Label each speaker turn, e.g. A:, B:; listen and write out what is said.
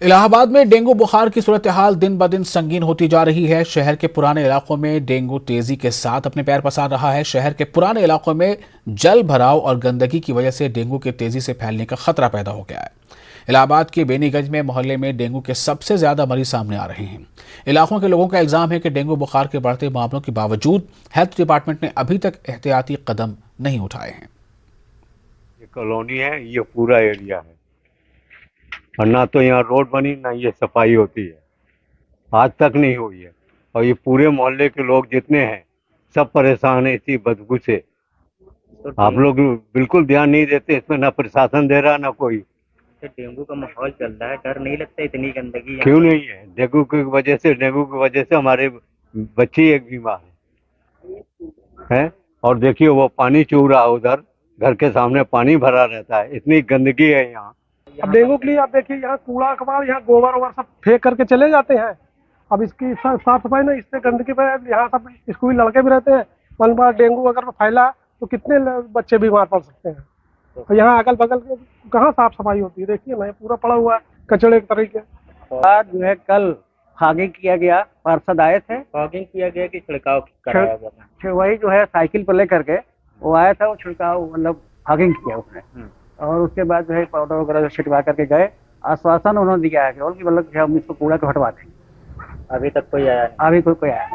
A: इलाहाबाद में डेंगू बुखार की सूरत हाल दिन ब दिन संगीन होती जा रही है। शहर के पुराने इलाकों में डेंगू तेजी के साथ अपने पैर पसार रहा है। शहर के पुराने इलाकों में जल भराव और गंदगी की वजह से डेंगू के तेजी से फैलने का खतरा पैदा हो गया है। इलाहाबाद के बेनीगंज में मोहल्ले में डेंगू के सबसे ज्यादा मरीज सामने आ रहे हैं। इलाकों के लोगों का इल्जाम है कि डेंगू बुखार के बढ़ते मामलों के बावजूद हेल्थ डिपार्टमेंट ने अभी तक एहतियाती कदम नहीं उठाए हैं।
B: ये कॉलोनी है, ये पूरा एरिया है और ना तो यहाँ रोड बनी ना ये सफाई होती है, आज तक नहीं हुई है। और ये पूरे मोहल्ले के लोग जितने हैं सब परेशान है इसी बदबू से। आप लोग बिल्कुल ध्यान नहीं देते इसमें, ना प्रशासन दे रहा ना कोई।
C: डेंगू का माहौल चल रहा है, डर नहीं लगता इतनी गंदगी
B: क्यों नहीं है? डेंगू की वजह से हमारे बच्चे एक बीमार है। और देखिए वो पानी चू रहा है, उधर घर के सामने पानी भरा रहता है, इतनी गंदगी है यहाँ।
D: अब डेंगू के लिए आप देखिए यहाँ कूड़ा कबाड़, यहाँ गोबर वोबर सब फेंक करके चले जाते हैं। अब इसकी साफ सफाई ना, इससे गंदगी पे यहाँ सब स्कूली लड़के भी रहते हैं। मान बार डेंगू अगर फैला तो कितने बच्चे बीमार पड़ सकते हैं। तो यहाँ अगल बगल कहाँ साफ सफाई होती है? देखिए ना, पूरा पड़ा हुआ है कचड़े के तरीके।
E: आज जो है कल फॉगिंग किया गया, पार्षद आए थे।
C: फॉगिंग किया गया कि छिड़काव कराया गया?
E: वही जो है साइकिल पर लेकर के वो आया था, वो छिड़काव मतलब फॉगिंग किया उसने। और उसके बाद जो है पाउडर वगैरह छिटवा करके गए। आश्वासन उन्होंने दिया है कि मतलब हम इसको कूड़ा को हटवा देंगे।
C: अभी तक कोई आया नहीं?
E: अभी कोई आया नहीं।